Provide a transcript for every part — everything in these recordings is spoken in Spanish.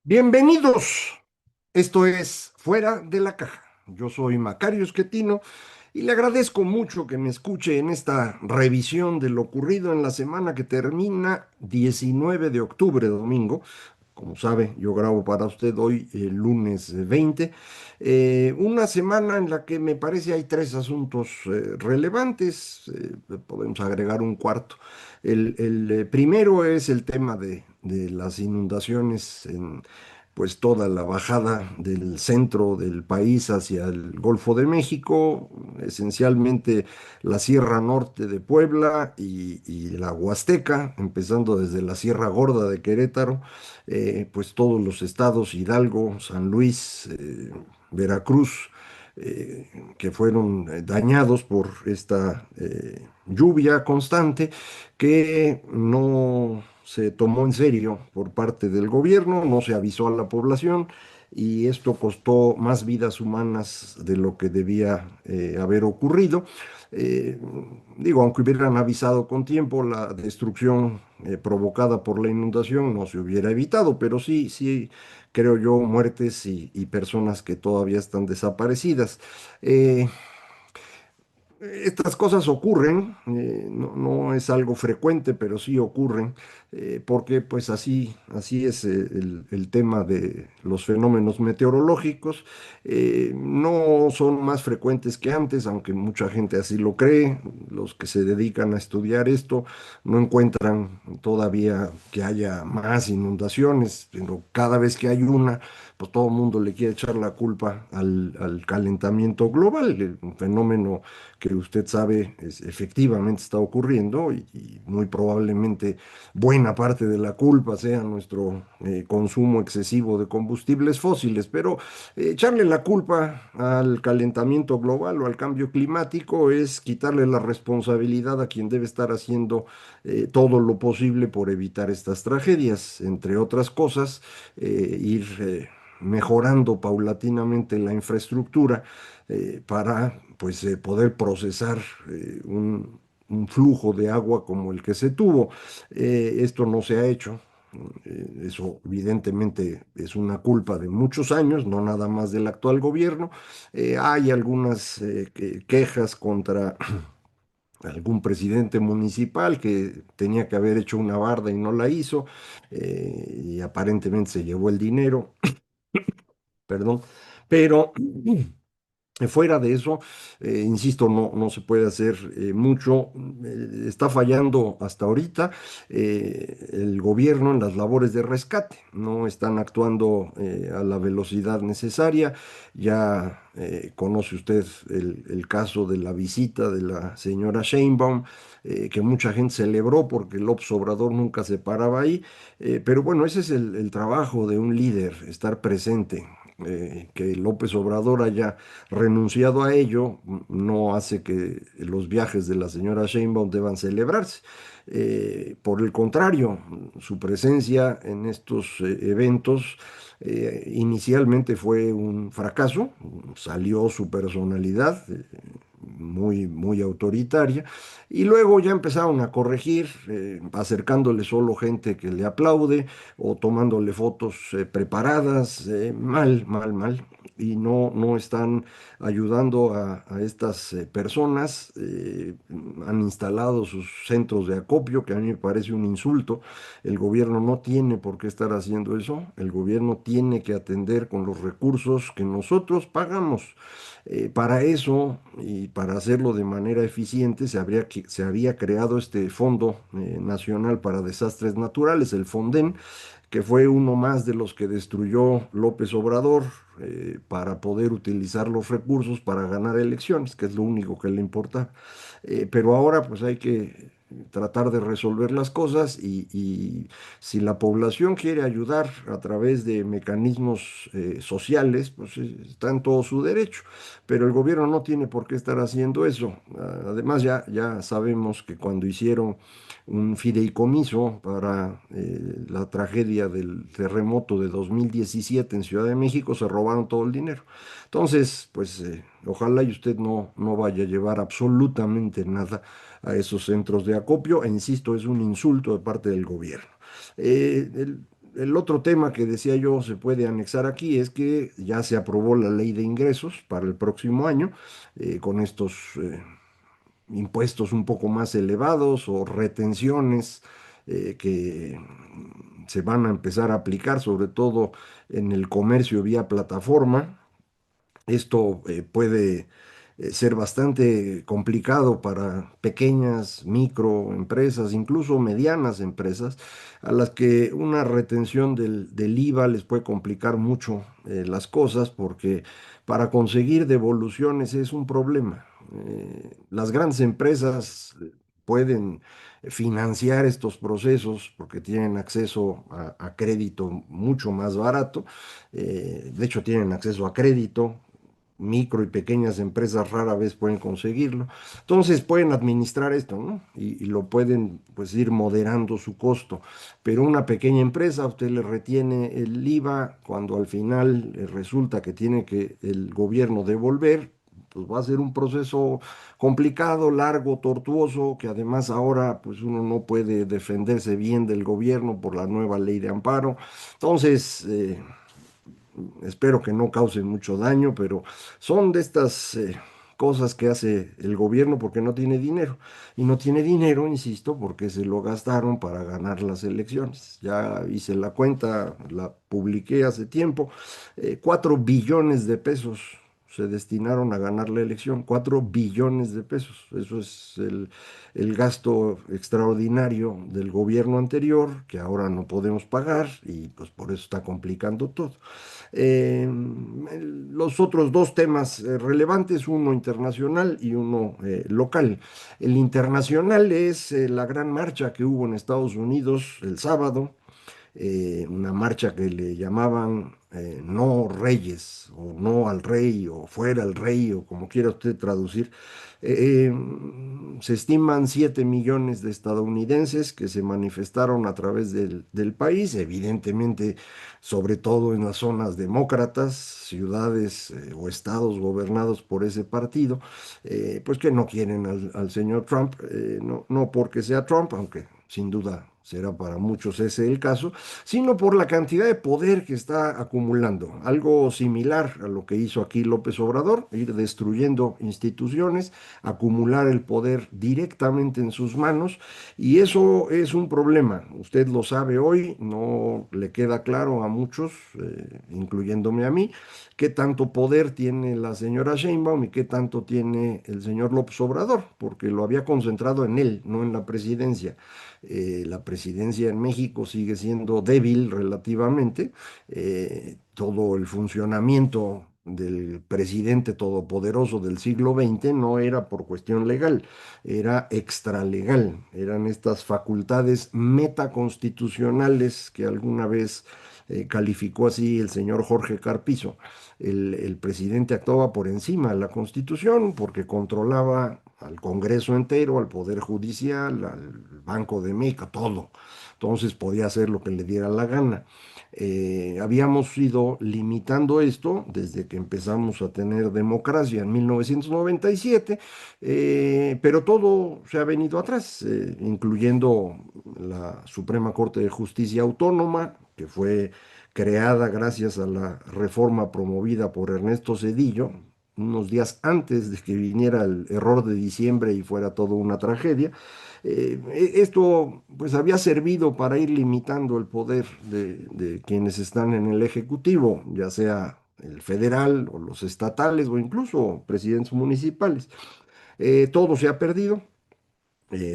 Bienvenidos. Esto es Fuera de la Caja. Yo soy Macario Esquetino y le agradezco mucho que me escuche en esta revisión de lo ocurrido en la semana que termina 19 de octubre, domingo. Como sabe, yo grabo para usted hoy el lunes 20. Una semana en la que me parece hay tres asuntos relevantes. Podemos agregar un cuarto. El primero es el tema de las inundaciones en pues toda la bajada del centro del país hacia el Golfo de México, esencialmente la Sierra Norte de Puebla y la Huasteca, empezando desde la Sierra Gorda de Querétaro, pues todos los estados, Hidalgo, San Luis, Veracruz, que fueron dañados por esta lluvia constante que no se tomó en serio por parte del gobierno, no se avisó a la población y esto costó más vidas humanas de lo que debía haber ocurrido. Eh, Digo, aunque hubieran avisado con tiempo, la destrucción provocada por la inundación no se hubiera evitado, pero sí, creo yo, muertes y personas que todavía están desaparecidas. Eh, Estas cosas ocurren, no es algo frecuente, pero sí ocurren, porque pues así es el tema de los fenómenos meteorológicos. No son más frecuentes que antes, aunque mucha gente así lo cree. Los que se dedican a estudiar esto no encuentran todavía que haya más inundaciones, pero cada vez que hay una, pues todo el mundo le quiere echar la culpa al calentamiento global, un fenómeno que usted sabe efectivamente está ocurriendo y muy probablemente buena parte de la culpa sea nuestro consumo excesivo de combustibles fósiles, pero echarle la culpa al calentamiento global o al cambio climático es quitarle la responsabilidad a quien debe estar haciendo todo lo posible por evitar estas tragedias, entre otras cosas, ir mejorando paulatinamente la infraestructura para pues poder procesar un flujo de agua como el que se tuvo. Esto no se ha hecho. Eso evidentemente es una culpa de muchos años, no nada más del actual gobierno. Hay algunas quejas contra algún presidente municipal que tenía que haber hecho una barda y no la hizo, y aparentemente se llevó el dinero, perdón, pero fuera de eso, insisto, no se puede hacer mucho. Está fallando hasta ahorita el gobierno en las labores de rescate. No están actuando a la velocidad necesaria. Ya conoce usted el caso de la visita de la señora Sheinbaum, que mucha gente celebró porque López Obrador nunca se paraba ahí. Pero bueno, ese es el trabajo de un líder, estar presente. Que López Obrador haya renunciado a ello no hace que los viajes de la señora Sheinbaum deban celebrarse. Por el contrario, su presencia en estos eventos inicialmente fue un fracaso, salió su personalidad muy autoritaria, y luego ya empezaron a corregir, acercándole solo gente que le aplaude o tomándole fotos preparadas, mal, y no están ayudando a estas personas. Han instalado sus centros de acopio, que a mí me parece un insulto. El gobierno no tiene por qué estar haciendo eso. El gobierno tiene que atender con los recursos que nosotros pagamos. Para eso y para hacerlo de manera eficiente se había creado este Fondo Nacional para Desastres Naturales, el Fonden, que fue uno más de los que destruyó López Obrador para poder utilizar los recursos para ganar elecciones, que es lo único que le importa. Pero ahora pues hay que tratar de resolver las cosas y si la población quiere ayudar a través de mecanismos sociales, pues está en todo su derecho, pero el gobierno no tiene por qué estar haciendo eso. Además, ya sabemos que cuando hicieron un fideicomiso para la tragedia del terremoto de 2017 en Ciudad de México, se robaron todo el dinero. Entonces, pues ojalá y usted no vaya a llevar absolutamente nada a esos centros de acopio, e insisto, es un insulto de parte del gobierno. Eh, el- el otro tema que decía yo se puede anexar aquí es que ya se aprobó la ley de ingresos para el próximo año, con estos impuestos un poco más elevados o retenciones que se van a empezar a aplicar, sobre todo en el comercio vía plataforma. Esto puede ser bastante complicado para pequeñas, microempresas, incluso medianas empresas, a las que una retención del IVA les puede complicar mucho las cosas, porque para conseguir devoluciones es un problema. Las grandes empresas pueden financiar estos procesos porque tienen acceso a crédito mucho más barato. De hecho, tienen acceso a crédito. Micro y pequeñas empresas rara vez pueden conseguirlo. Entonces pueden administrar esto, ¿no? Y lo pueden pues ir moderando su costo. Pero una pequeña empresa, usted le retiene el IVA cuando al final resulta que tiene que el gobierno devolver. Pues va a ser un proceso complicado, largo, tortuoso, que además ahora pues uno no puede defenderse bien del gobierno por la nueva ley de amparo. Entonces, espero que no causen mucho daño, pero son de estas cosas que hace el gobierno porque no tiene dinero. Y no tiene dinero, insisto, porque se lo gastaron para ganar las elecciones. Ya hice la cuenta, la publiqué hace tiempo. 4 billones de pesos se destinaron a ganar la elección. 4 billones de pesos. Eso es el gasto extraordinario del gobierno anterior, que ahora no podemos pagar y pues por eso está complicando todo. Los otros dos temas relevantes, uno internacional y uno local. El internacional es la gran marcha que hubo en Estados Unidos el sábado, una marcha que le llamaban No Reyes, o No al Rey, o Fuera el Rey, o como quiera usted traducir. Se estiman 7 millones de estadounidenses que se manifestaron a través del país, evidentemente, sobre todo en las zonas demócratas, ciudades o estados gobernados por ese partido, pues que no quieren al señor Trump, no porque sea Trump, aunque sin duda será para muchos ese el caso, sino por la cantidad de poder que está acumulando. Algo similar a lo que hizo aquí López Obrador, ir destruyendo instituciones, acumular el poder directamente en sus manos, y eso es un problema. Usted lo sabe hoy, no le queda claro a muchos, incluyéndome a mí, qué tanto poder tiene la señora Sheinbaum y qué tanto tiene el señor López Obrador, porque lo había concentrado en él, no en la presidencia. La presidencia en México sigue siendo débil relativamente. Todo el funcionamiento del presidente todopoderoso del siglo XX no era por cuestión legal, era extralegal, eran estas facultades metaconstitucionales que alguna vez calificó así el señor Jorge Carpizo. El presidente actuaba por encima de la Constitución porque controlaba al Congreso entero, al Poder Judicial, al Banco de México, todo. Entonces podía hacer lo que le diera la gana. Habíamos ido limitando esto desde que empezamos a tener democracia en 1997, pero todo se ha venido atrás, incluyendo la Suprema Corte de Justicia Autónoma, que fue creada gracias a la reforma promovida por Ernesto Zedillo, unos días antes de que viniera el error de diciembre y fuera todo una tragedia. Esto pues había servido para ir limitando el poder de quienes están en el Ejecutivo, ya sea el federal o los estatales o incluso presidentes municipales. Todo se ha perdido.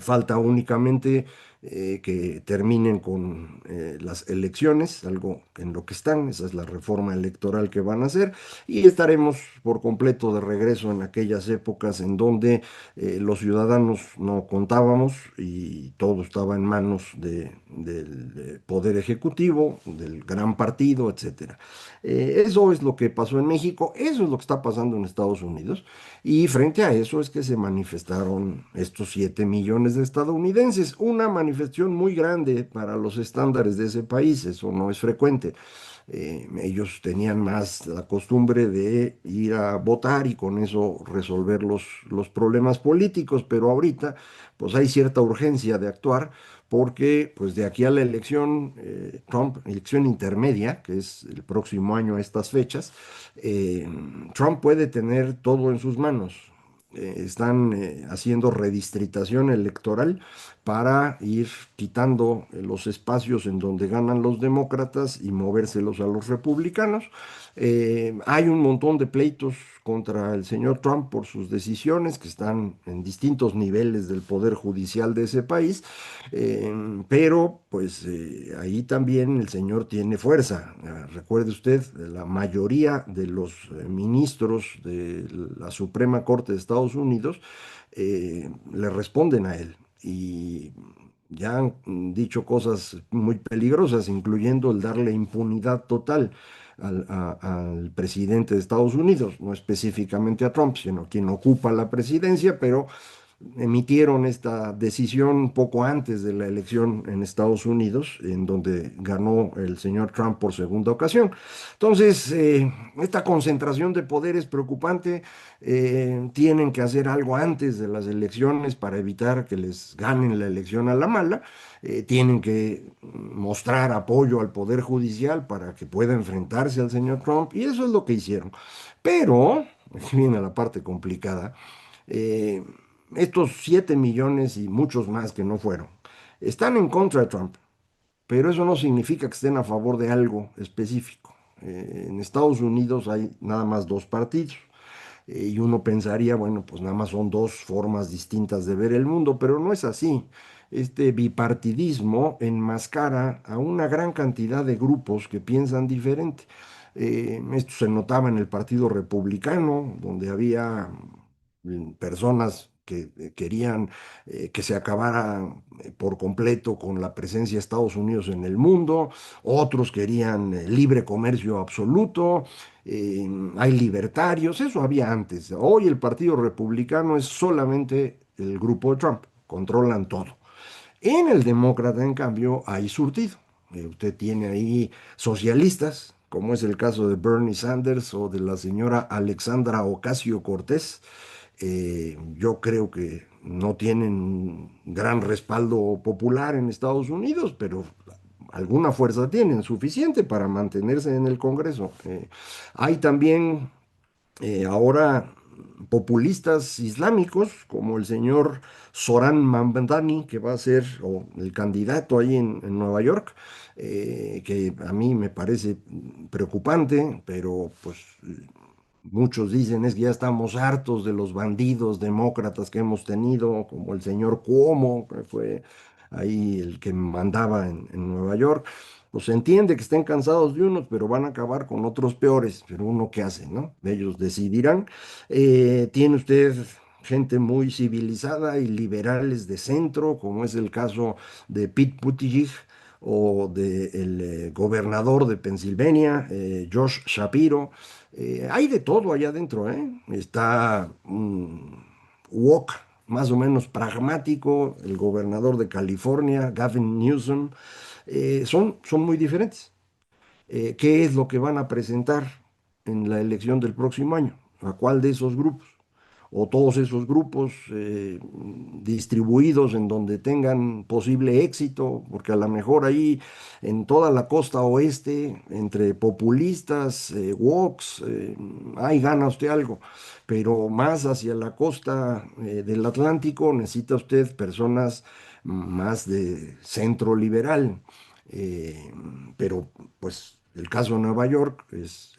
Falta únicamente que terminen con las elecciones, algo en lo que están, esa es la reforma electoral que van a hacer, y estaremos por completo de regreso en aquellas épocas en donde los ciudadanos no contábamos y todo estaba en manos del poder ejecutivo, del gran partido, etcétera. Eso es lo que pasó en México, eso es lo que está pasando en Estados Unidos. Y frente a eso es que se manifestaron estos 7 millones de estadounidenses, una manifestación manifestación muy grande para los estándares de ese país, eso no es frecuente. Ellos tenían más la costumbre de ir a votar y con eso resolver los problemas políticos, pero ahorita pues hay cierta urgencia de actuar porque pues de aquí a la elección, Trump, elección intermedia, que es el próximo año a estas fechas, eh, Trump puede tener todo en sus manos. Están haciendo redistritación electoral para ir quitando los espacios en donde ganan los demócratas y movérselos a los republicanos. Hay un montón de pleitos contra el señor Trump por sus decisiones que están en distintos niveles del poder judicial de ese país, pero pues ahí también el señor tiene fuerza. Recuerde usted, la mayoría de los ministros de la Suprema Corte de Estados Unidos le responden a él y ya han dicho cosas muy peligrosas, incluyendo el darle impunidad total al presidente de Estados Unidos, no específicamente a Trump, sino quien ocupa la presidencia, pero emitieron esta decisión poco antes de la elección en Estados Unidos, en donde ganó el señor Trump por segunda ocasión. Entonces, esta concentración de poder es preocupante. Tienen que hacer algo antes de las elecciones para evitar que les ganen la elección a la mala. Tienen que mostrar apoyo al Poder Judicial para que pueda enfrentarse al señor Trump, y eso es lo que hicieron. Pero, aquí viene la parte complicada, eh, estos 7 millones y muchos más que no fueron, están en contra de Trump, pero eso no significa que estén a favor de algo específico. En Estados Unidos hay nada más dos partidos. Y uno pensaría, bueno, pues nada más son dos formas distintas de ver el mundo, pero no es así. Este bipartidismo enmascara a una gran cantidad de grupos que piensan diferente. Esto se notaba en el Partido Republicano, donde había personas que querían que se acabara por completo con la presencia de Estados Unidos en el mundo, otros querían libre comercio absoluto, hay libertarios, eso había antes. Hoy el Partido Republicano es solamente el grupo de Trump, controlan todo. En el Demócrata, en cambio, hay surtido. Usted tiene ahí socialistas, como es el caso de Bernie Sanders o de la señora Alexandra Ocasio-Cortez. Yo creo que no tienen un gran respaldo popular en Estados Unidos, pero alguna fuerza tienen, suficiente para mantenerse en el Congreso. Hay también ahora populistas islámicos, como el señor Zoran Mamdani, que va a ser o el candidato ahí en Nueva York, que a mí me parece preocupante, pero pues muchos dicen es que ya estamos hartos de los bandidos demócratas que hemos tenido, como el señor Cuomo, que fue ahí el que mandaba en Nueva York. Pues se entiende que estén cansados de unos, pero van a acabar con otros peores. Pero uno qué hace, ¿no? Ellos decidirán. Tiene usted gente muy civilizada y liberales de centro, como es el caso de Pete Buttigieg o del gobernador de Pensilvania, Josh Shapiro. Hay de todo allá adentro, ¿eh? Está woke, más o menos pragmático, el gobernador de California, Gavin Newsom. Son muy diferentes. ¿Qué es lo que van a presentar en la elección del próximo año? ¿A cuál de esos grupos? O todos esos grupos distribuidos en donde tengan posible éxito, porque a lo mejor ahí en toda la costa oeste, entre populistas, wokes, ahí gana usted algo, pero más hacia la costa del Atlántico necesita usted personas más de centro liberal. Eh, pero pues el caso de Nueva York es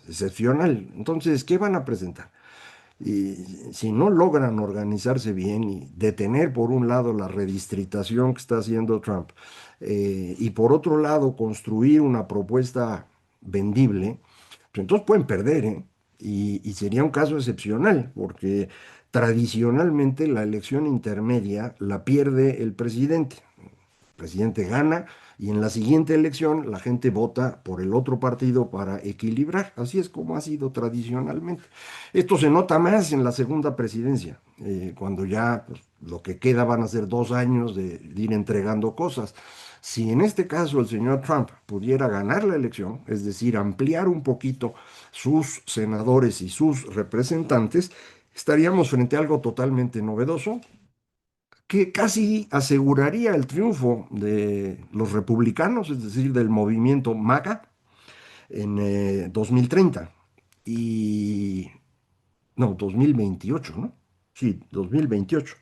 excepcional. Entonces, ¿qué van a presentar? Y si no logran organizarse bien y detener por un lado la redistritación que está haciendo Trump, y por otro lado construir una propuesta vendible, pues entonces pueden perder, ¿eh? Y sería un caso excepcional, porque tradicionalmente la elección intermedia la pierde el presidente. El presidente gana y en la siguiente elección la gente vota por el otro partido para equilibrar. Así es como ha sido tradicionalmente. Esto se nota más en la segunda presidencia, cuando ya pues, lo que queda van a ser 2 años de ir entregando cosas. Si en este caso el señor Trump pudiera ganar la elección, es decir, ampliar un poquito sus senadores y sus representantes, estaríamos frente a algo totalmente novedoso que casi aseguraría el triunfo de los republicanos, es decir, del movimiento MAGA en 2030. Y no, 2028, ¿no? Sí, 2028.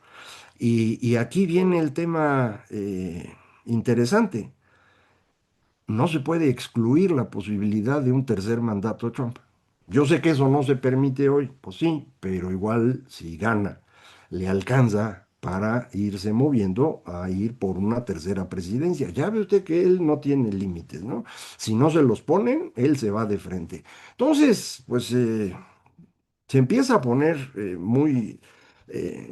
Y aquí viene el tema interesante. No se puede excluir la posibilidad de un tercer mandato de Trump. Yo sé que eso no se permite hoy, pues sí, pero igual si gana, le alcanza para irse moviendo a ir por una tercera presidencia. Ya ve usted que él no tiene límites, ¿no? Si no se los ponen, él se va de frente. Entonces, pues se empieza a poner muy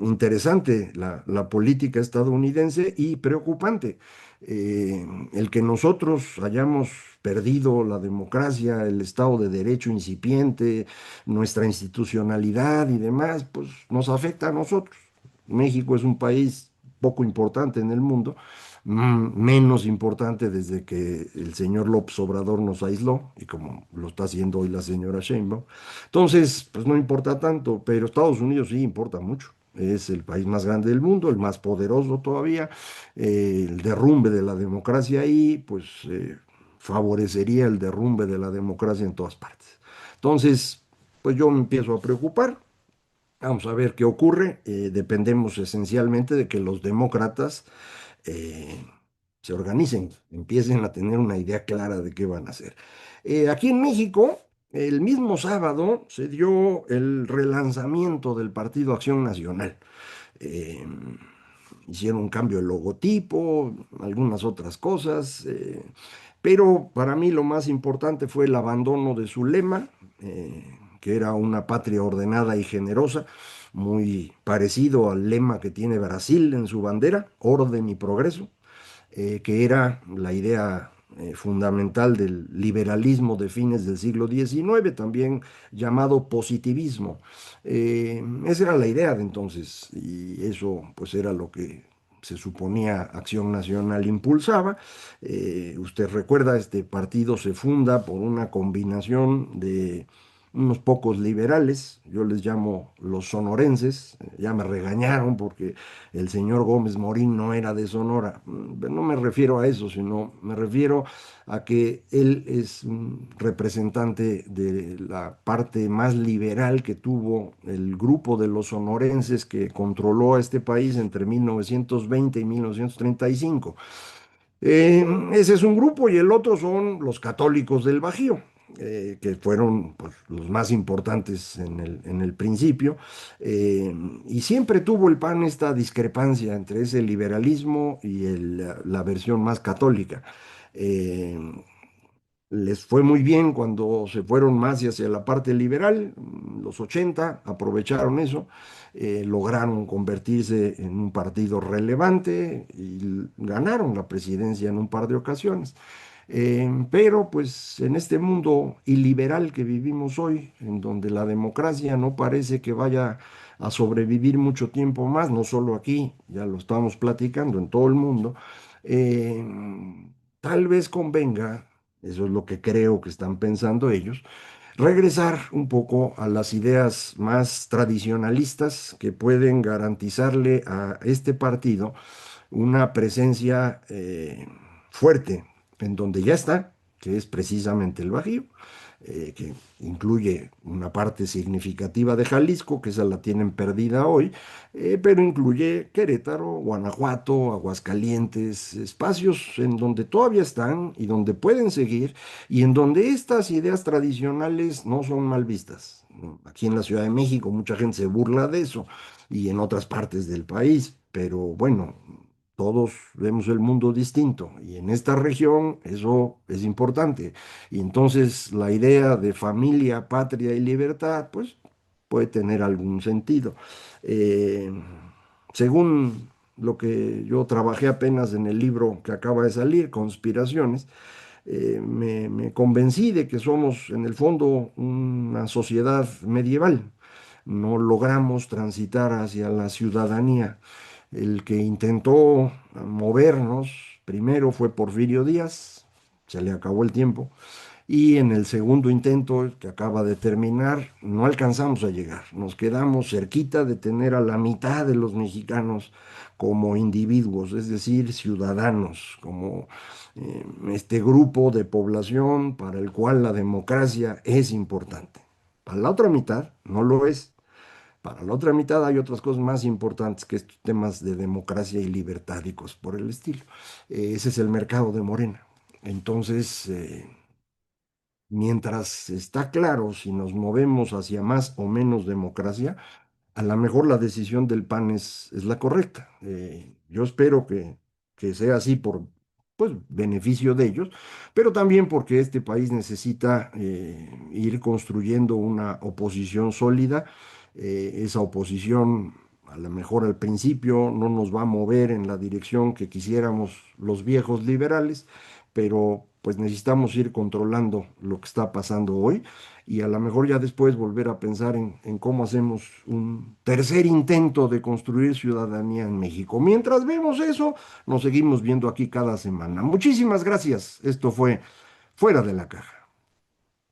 interesante la política estadounidense y preocupante. El que nosotros hayamos perdido la democracia, el Estado de Derecho incipiente, nuestra institucionalidad y demás, pues nos afecta a nosotros. México es un país poco importante en el mundo, menos importante desde que el señor López Obrador nos aisló, y como lo está haciendo hoy la señora Sheinbaum. Entonces, pues no importa tanto, pero Estados Unidos sí importa mucho. Es el país más grande del mundo, el más poderoso todavía. El derrumbe de la democracia ahí, pues favorecería el derrumbe de la democracia en todas partes. Entonces, pues yo me empiezo a preocupar. Vamos a ver qué ocurre. Dependemos esencialmente de que los demócratas eh, se organicen, empiecen a tener una idea clara de qué van a hacer. Aquí en México, el mismo sábado se dio el relanzamiento del Partido Acción Nacional. Eh, Hicieron un cambio de logotipo, algunas otras cosas, pero para mí lo más importante fue el abandono de su lema, que era una patria ordenada y generosa, muy parecido al lema que tiene Brasil en su bandera, orden y progreso, que era la idea fundamental del liberalismo de fines del siglo XIX, también llamado positivismo. Esa era la idea de entonces, y eso pues era lo que se suponía Acción Nacional impulsaba. Usted recuerda, este partido se funda por una combinación de unos pocos liberales, yo les llamo los sonorenses, ya me regañaron porque el señor Gómez Morín no era de Sonora. No me refiero a eso, sino me refiero a que él es un representante de la parte más liberal que tuvo el grupo de los sonorenses que controló a este país entre 1920 y 1935. Ese es un grupo y el otro son los católicos del Bajío, que fueron pues, los más importantes en el principio. eh, y siempre tuvo el PAN esta discrepancia entre ese liberalismo y la versión más católica. Eh, Les fue muy bien cuando se fueron más hacia la parte liberal, los 80 aprovecharon eso, lograron convertirse en un partido relevante y ganaron la presidencia en un par de ocasiones. Pero pues en este mundo iliberal que vivimos hoy, en donde la democracia no parece que vaya a sobrevivir mucho tiempo más, no solo aquí, ya lo estamos platicando en todo el mundo, eh, tal vez convenga, eso es lo que creo que están pensando ellos, regresar un poco a las ideas más tradicionalistas que pueden garantizarle a este partido una presencia fuerte en donde ya está, que es precisamente el Bajío, que incluye una parte significativa de Jalisco, que esa la tienen perdida hoy, pero incluye Querétaro, Guanajuato, Aguascalientes, espacios en donde todavía están y donde pueden seguir y en donde estas ideas tradicionales no son mal vistas. Aquí en la Ciudad de México mucha gente se burla de eso y en otras partes del país, pero bueno, todos vemos el mundo distinto y en esta región eso es importante. Y entonces la idea de familia, patria y libertad, pues puede tener algún sentido. Eh, Según lo que yo trabajé apenas en el libro que acaba de salir, Conspiraciones, me convencí de que somos en el fondo una sociedad medieval. No logramos transitar hacia la ciudadanía. El que intentó movernos primero fue Porfirio Díaz, se le acabó el tiempo, y en el segundo intento, que acaba de terminar, no alcanzamos a llegar. Nos quedamos cerquita de tener a la mitad de los mexicanos como individuos, es decir, ciudadanos, como este grupo de población para el cual la democracia es importante. Para la otra mitad no lo es. Para la otra mitad hay otras cosas más importantes que estos temas de democracia y libertad y cosas por el estilo. Ese es el mercado de Morena. Entonces, mientras está claro si nos movemos hacia más o menos democracia, a lo mejor la decisión del PAN es la correcta. Yo espero que sea así por pues, beneficio de ellos, pero también porque este país necesita ir construyendo una oposición sólida. Esa oposición, a lo mejor al principio, no nos va a mover en la dirección que quisiéramos los viejos liberales, pero pues necesitamos ir controlando lo que está pasando hoy y a lo mejor ya después volver a pensar en cómo hacemos un tercer intento de construir ciudadanía en México. Mientras vemos eso, nos seguimos viendo aquí cada semana. Muchísimas gracias. Esto fue Fuera de la Caja.